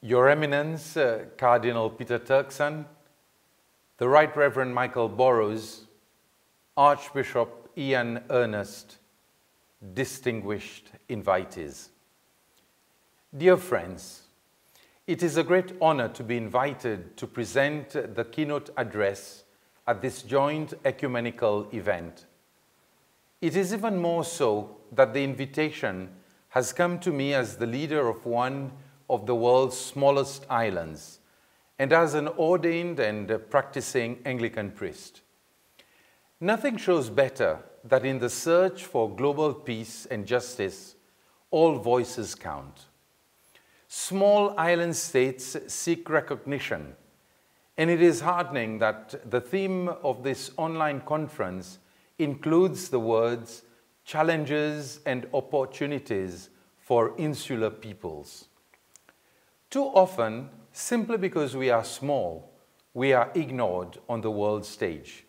Your Eminence, Cardinal Peter Turkson, the Right Reverend Michael Burrows, Archbishop Ian Ernest, distinguished invitees. Dear friends, it is a great honor to be invited to present the keynote address at this joint ecumenical event. It is even more so that the invitation has come to me as the leader of one of the world's smallest islands, and as an ordained and practicing Anglican priest. Nothing shows better that in the search for global peace and justice, all voices count. Small island states seek recognition, and it is heartening that the theme of this online conference includes the words challenges and opportunities for insular peoples. Too often, simply because we are small, we are ignored on the world stage.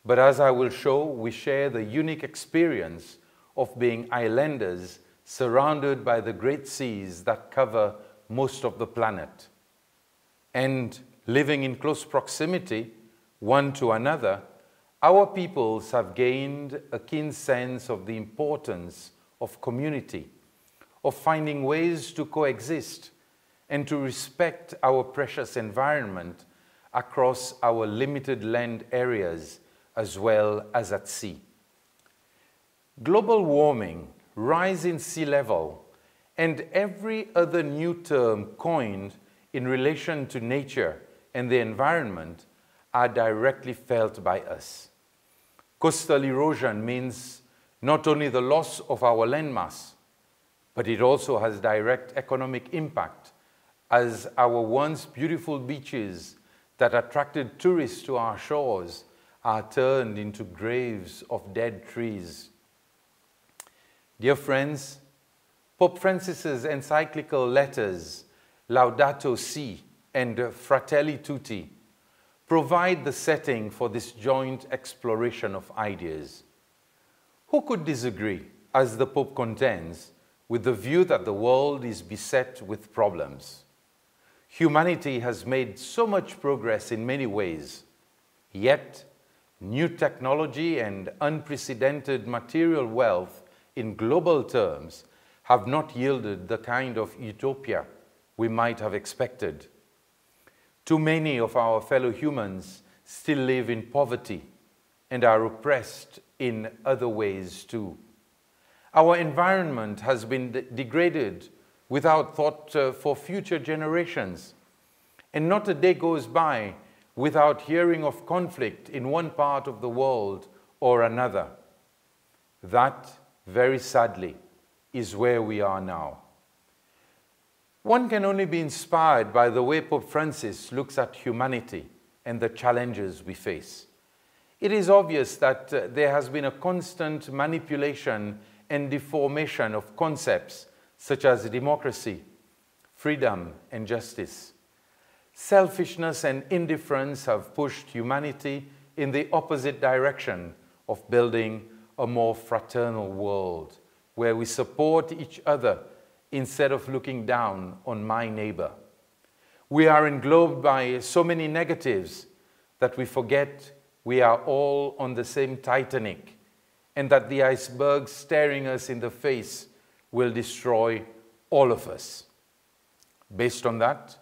But as I will show, we share the unique experience of being islanders surrounded by the great seas that cover most of the planet. And living in close proximity, one to another, our peoples have gained a keen sense of the importance of community, of finding ways to coexist, and to respect our precious environment across our limited land areas as well as at sea. Global warming, rise in sea level, and every other new term coined in relation to nature and the environment are directly felt by us. Coastal erosion means not only the loss of our landmass, but it also has direct economic impact, as our once beautiful beaches that attracted tourists to our shores are turned into graves of dead trees. Dear friends, Pope Francis's encyclical letters, Laudato Si and Fratelli Tutti, provide the setting for this joint exploration of ideas. Who could disagree, as the Pope contends, with the view that the world is beset with problems? Humanity has made so much progress in many ways, yet new technology and unprecedented material wealth in global terms have not yielded the kind of utopia we might have expected. Too many of our fellow humans still live in poverty and are oppressed in other ways too. Our environment has been degraded without thought for future generations. And not a day goes by without hearing of conflict in one part of the world or another. That, very sadly, is where we are now. One can only be inspired by the way Pope Francis looks at humanity and the challenges we face. It is obvious that there has been a constant manipulation and deformation of concepts such as democracy, freedom, and justice. Selfishness and indifference have pushed humanity in the opposite direction of building a more fraternal world, where we support each other instead of looking down on my neighbor. We are englobed by so many negatives that we forget we are all on the same Titanic, and that the iceberg staring us in the face will destroy all of us. Based on that,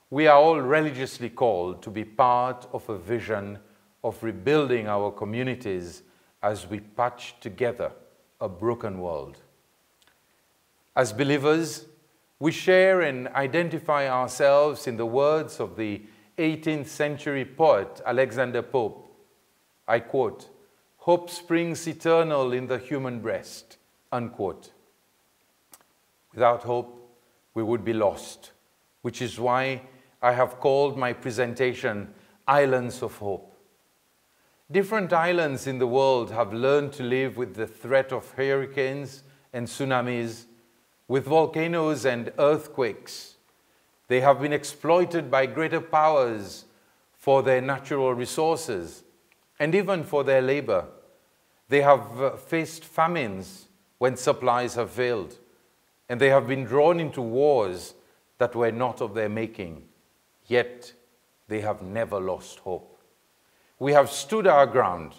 we are all religiously called to be part of a vision of rebuilding our communities as we patch together a broken world. As believers, we share and identify ourselves in the words of the 18th century poet Alexander Pope. I quote, "Hope springs eternal in the human breast," unquote. Without hope, we would be lost, which is why I have called my presentation Islands of Hope. Different islands in the world have learned to live with the threat of hurricanes and tsunamis, with volcanoes and earthquakes. They have been exploited by greater powers for their natural resources and even for their labor. They have faced famines when supplies have failed, and they have been drawn into wars that were not of their making, yet they have never lost hope. We have stood our ground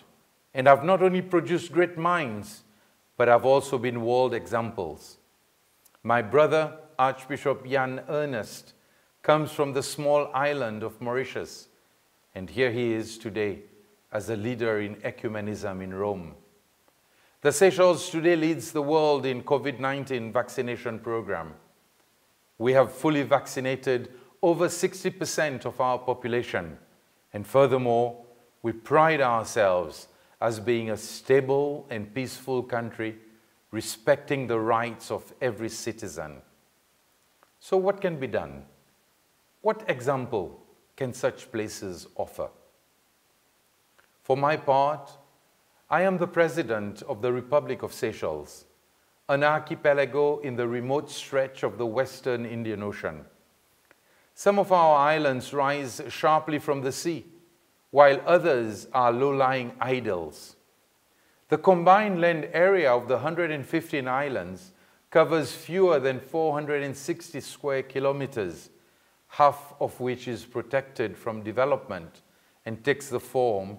and have not only produced great minds, but have also been world examples. My brother, Archbishop Jan Ernest, comes from the small island of Mauritius, and here he is today as a leader in ecumenism in Rome. The Seychelles today leads the world in COVID-19 vaccination program. We have fully vaccinated over 60% of our population, and furthermore, we pride ourselves as being a stable and peaceful country, respecting the rights of every citizen. So what can be done? What example can such places offer? For my part, I am the President of the Republic of Seychelles, an archipelago in the remote stretch of the Western Indian Ocean. Some of our islands rise sharply from the sea, while others are low-lying isles. The combined land area of the 115 islands covers fewer than 460 square kilometers, half of which is protected from development and takes the form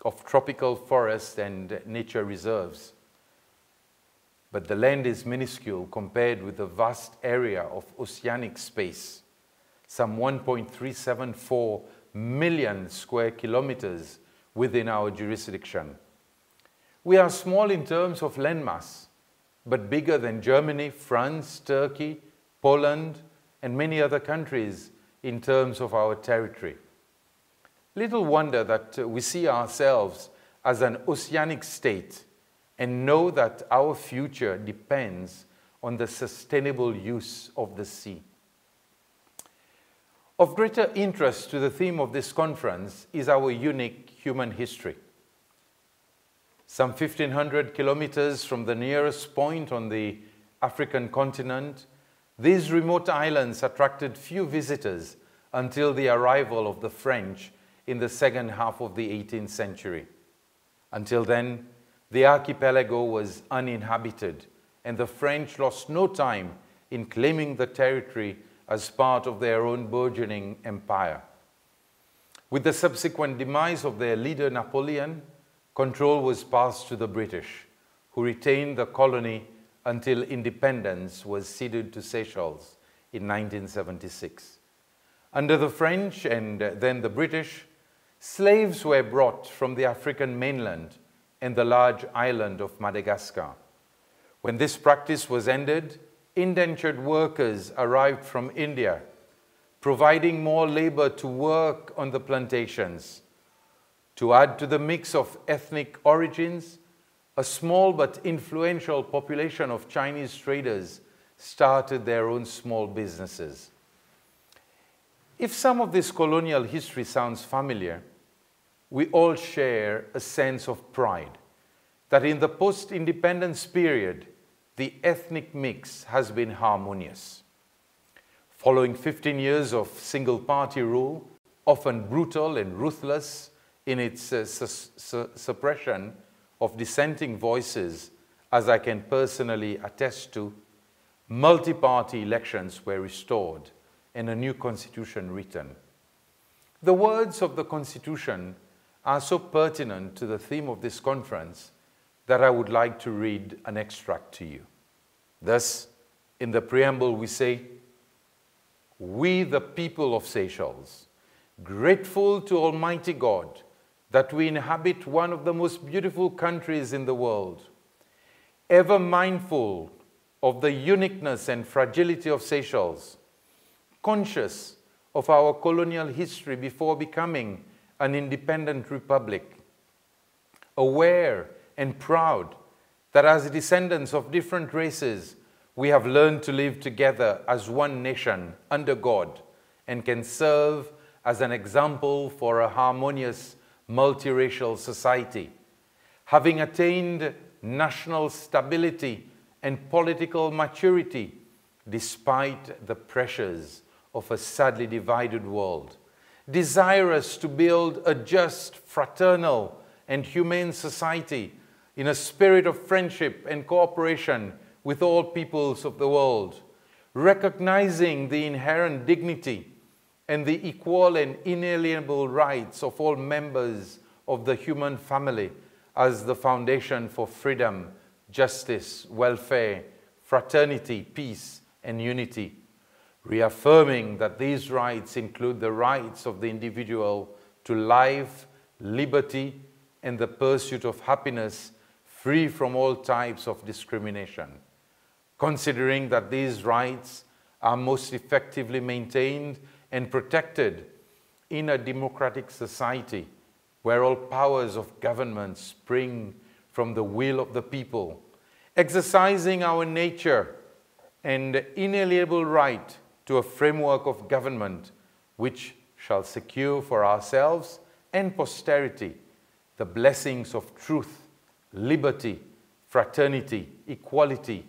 of tropical forests and nature reserves. But the land is minuscule compared with the vast area of oceanic space, some 1.374 million square kilometers within our jurisdiction. We are small in terms of landmass, but bigger than Germany, France, Turkey, Poland, and many other countries in terms of our territory. Little wonder that we see ourselves as an oceanic state and know that our future depends on the sustainable use of the sea. Of greater interest to the theme of this conference is our unique human history. Some 1,500 kilometers from the nearest point on the African continent, these remote islands attracted few visitors until the arrival of the French in the second half of the 18th century. Until then, the archipelago was uninhabited, and the French lost no time in claiming the territory as part of their own burgeoning empire. With the subsequent demise of their leader Napoleon, control was passed to the British, who retained the colony until independence was ceded to Seychelles in 1976. Under the French and then the British, slaves were brought from the African mainland and the large island of Madagascar. When this practice was ended, indentured workers arrived from India, providing more labor to work on the plantations. To add to the mix of ethnic origins, a small but influential population of Chinese traders started their own small businesses. If some of this colonial history sounds familiar, we all share a sense of pride that in the post-independence period, the ethnic mix has been harmonious. Following 15 years of single-party rule, often brutal and ruthless in its suppression of dissenting voices, as I can personally attest to, multi-party elections were restored and a new constitution written. The words of the constitution are so pertinent to the theme of this conference that I would like to read an extract to you. Thus, in the preamble we say, "We, the people of Seychelles, grateful to Almighty God that we inhabit one of the most beautiful countries in the world, ever mindful of the uniqueness and fragility of Seychelles, conscious of our colonial history before becoming an independent republic, aware and proud that as descendants of different races, we have learned to live together as one nation under God and can serve as an example for a harmonious multiracial society. Having attained national stability and political maturity despite the pressures of a sadly divided world, desirous to build a just, fraternal, and humane society in a spirit of friendship and cooperation with all peoples of the world, recognizing the inherent dignity and the equal and inalienable rights of all members of the human family as the foundation for freedom, justice, welfare, fraternity, peace, and unity, reaffirming that these rights include the rights of the individual to life, liberty, and the pursuit of happiness free from all types of discrimination, considering that these rights are most effectively maintained and protected in a democratic society where all powers of government spring from the will of the people, exercising our nature and inalienable right to a framework of government which shall secure for ourselves and posterity the blessings of truth, liberty, fraternity, equality,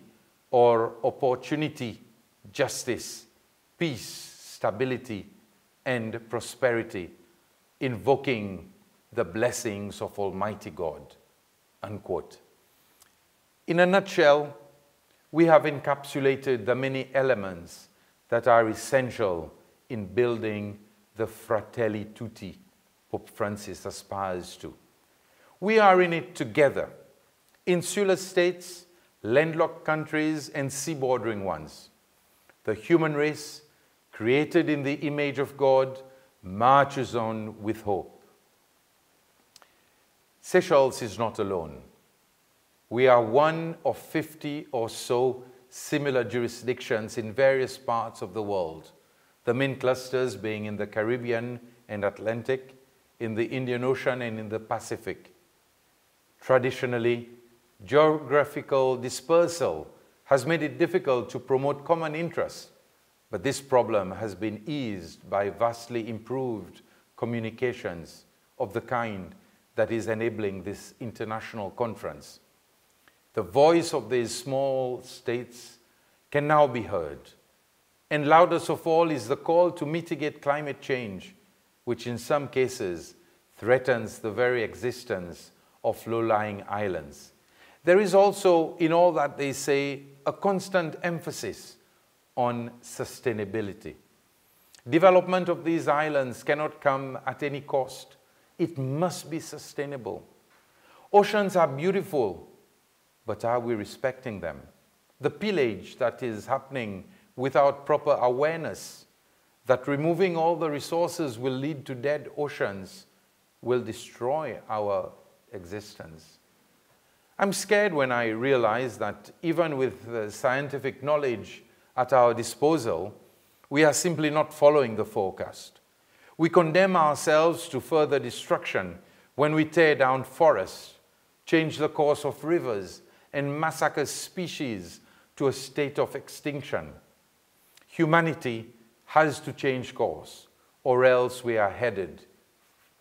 or opportunity, justice, peace, stability, and prosperity, invoking the blessings of Almighty God, unquote. In a nutshell, we have encapsulated the many elements that are essential in building the Fratelli Tutti Pope Francis aspires to. We are in it together, insular states, landlocked countries, and sea-bordering ones. The human race, created in the image of God, marches on with hope. Seychelles is not alone. We are one of 50 or so similar jurisdictions in various parts of the world, the main clusters being in the Caribbean and Atlantic, in the Indian Ocean, and in the Pacific. Traditionally, geographical dispersal has made it difficult to promote common interests, but this problem has been eased by vastly improved communications of the kind that is enabling this international conference. The voice of these small states can now be heard, and loudest of all is the call to mitigate climate change, which in some cases threatens the very existence of low-lying islands. There is also, in all that they say, a constant emphasis on sustainability. Development of these islands cannot come at any cost. It must be sustainable. Oceans are beautiful, but are we respecting them? The pillage that is happening without proper awareness that removing all the resources will lead to dead oceans will destroy our existence. I'm scared when I realize that even with the scientific knowledge at our disposal, we are simply not following the forecast. We condemn ourselves to further destruction when we tear down forests, change the course of rivers, and massacre species to a state of extinction. Humanity has to change course, or else we are headed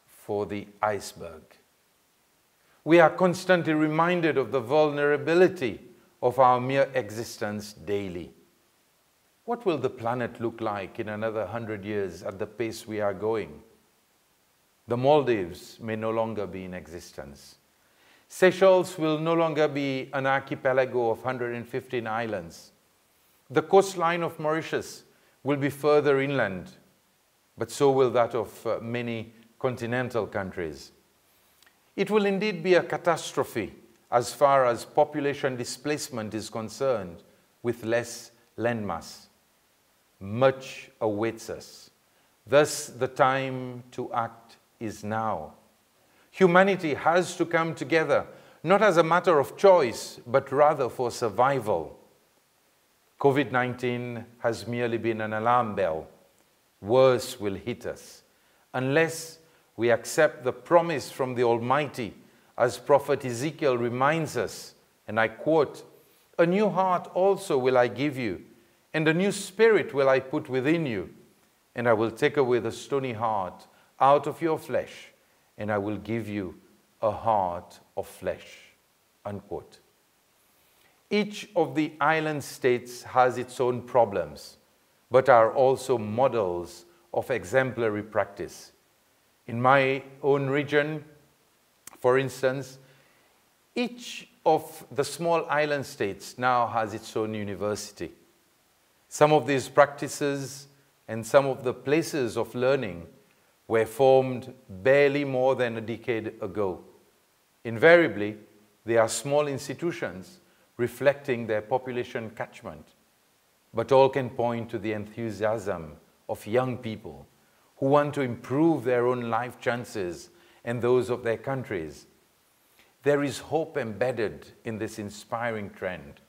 for the iceberg. We are constantly reminded of the vulnerability of our mere existence daily. What will the planet look like in another 100 years at the pace we are going? The Maldives may no longer be in existence. Seychelles will no longer be an archipelago of 115 islands. The coastline of Mauritius will be further inland, but so will that of many continental countries. It will indeed be a catastrophe as far as population displacement is concerned, with less landmass. Much awaits us. Thus, the time to act is now. Humanity has to come together, not as a matter of choice, but rather for survival. COVID-19 has merely been an alarm bell. Worse will hit us, unless we accept the promise from the Almighty, as Prophet Ezekiel reminds us, and I quote, "A new heart also will I give you, and a new spirit will I put within you, and I will take away the stony heart out of your flesh, and I will give you a heart of flesh," unquote. Each of the island states has its own problems, but are also models of exemplary practice. In my own region, for instance, each of the small island states now has its own university. Some of these practices and some of the places of learning were formed barely more than a decade ago. Invariably, they are small institutions reflecting their population catchment, but all can point to the enthusiasm of young people who want to improve their own life chances and those of their countries. There is hope embedded in this inspiring trend.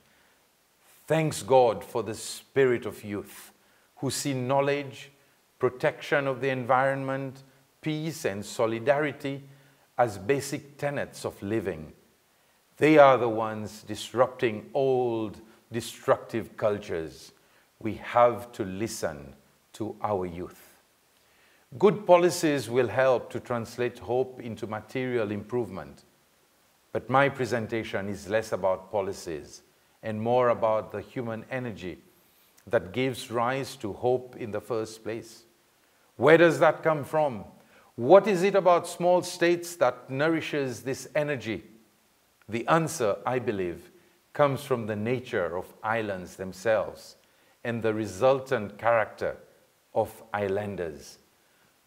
Thanks God for the spirit of youth who see knowledge, protection of the environment, peace, and solidarity as basic tenets of living. They are the ones disrupting old, destructive cultures. We have to listen to our youth. Good policies will help to translate hope into material improvement. But my presentation is less about policies and more about the human energy that gives rise to hope in the first place. Where does that come from? What is it about small states that nourishes this energy? The answer, I believe, comes from the nature of islands themselves and the resultant character of islanders.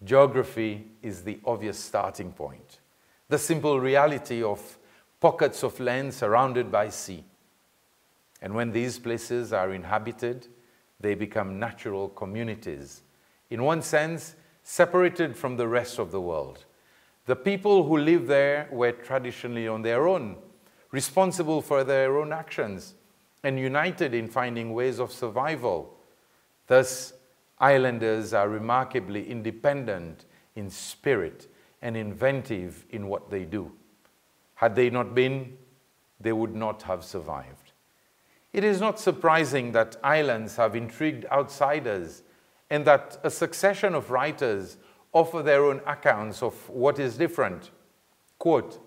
Geography is the obvious starting point. The simple reality of pockets of land surrounded by sea. And when these places are inhabited, they become natural communities, in one sense, separated from the rest of the world. The people who live there were traditionally on their own, responsible for their own actions, and united in finding ways of survival. Thus, islanders are remarkably independent in spirit and inventive in what they do. Had they not been, they would not have survived. It is not surprising that islands have intrigued outsiders and that a succession of writers offer their own accounts of what is different. Quote,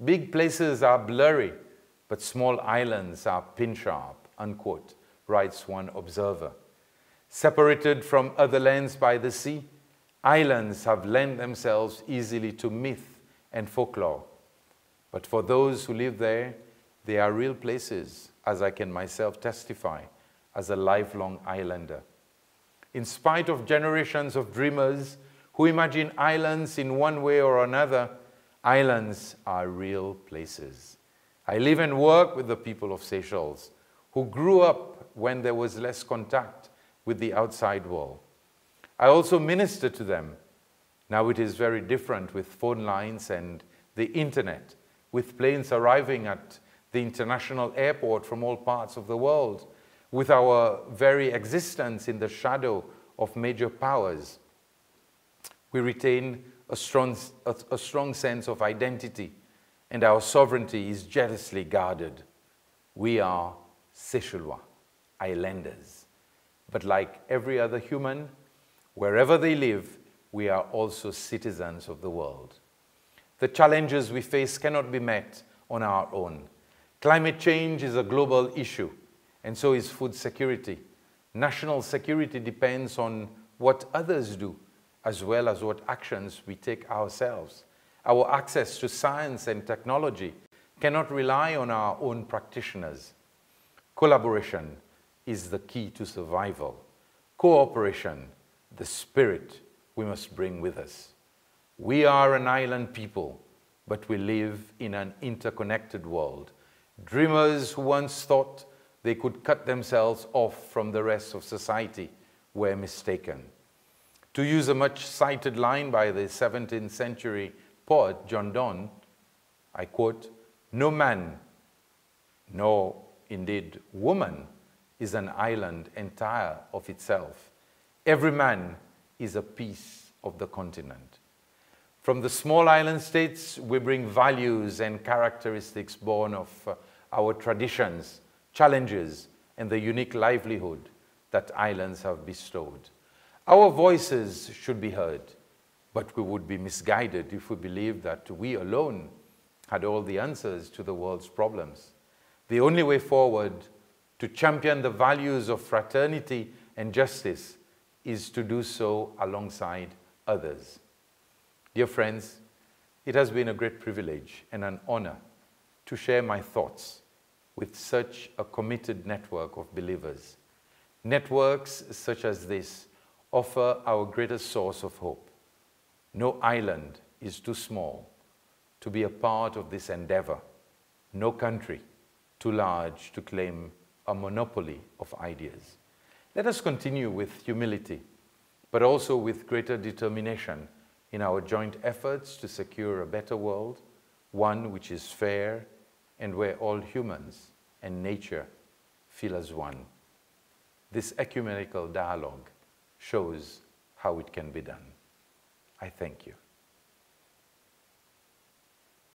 "Big places are blurry, but small islands are pin-sharp," unquote, writes one observer. Separated from other lands by the sea, islands have lent themselves easily to myth and folklore. But for those who live there, they are real places, as I can myself testify as a lifelong islander. In spite of generations of dreamers who imagine islands in one way or another, islands are real places. I live and work with the people of Seychelles, who grew up when there was less contact with the outside world. I also minister to them. Now it is very different with phone lines and the internet, with planes arriving at the international airport from all parts of the world, with our very existence in the shadow of major powers. We retain a strong sense of identity, and our sovereignty is jealously guarded. We are Seychellois, islanders. But like every other human, wherever they live, we are also citizens of the world. The challenges we face cannot be met on our own. Climate change is a global issue, and so is food security. National security depends on what others do, as well as what actions we take ourselves. Our access to science and technology cannot rely on our own practitioners. Collaboration is the key to survival. Cooperation, the spirit we must bring with us. We are an island people, but we live in an interconnected world. Dreamers who once thought they could cut themselves off from the rest of society were mistaken. To use a much-cited line by the 17th century poet John Donne, I quote, "No man, nor indeed woman, is an island entire of itself. Every man is a piece of the continent." From the small island states, we bring values and characteristics born of our traditions, challenges, and the unique livelihood that islands have bestowed. Our voices should be heard, but we would be misguided if we believed that we alone had all the answers to the world's problems. The only way forward to champion the values of fraternity and justice is to do so alongside others. Dear friends, it has been a great privilege and an honor to share my thoughts with such a committed network of believers. Networks such as this offer our greatest source of hope. No island is too small to be a part of this endeavor. No country too large to claim a monopoly of ideas. Let us continue with humility, but also with greater determination in our joint efforts to secure a better world, one which is fair and where all humans and nature feel as one. This ecumenical dialogue shows how it can be done. I thank you.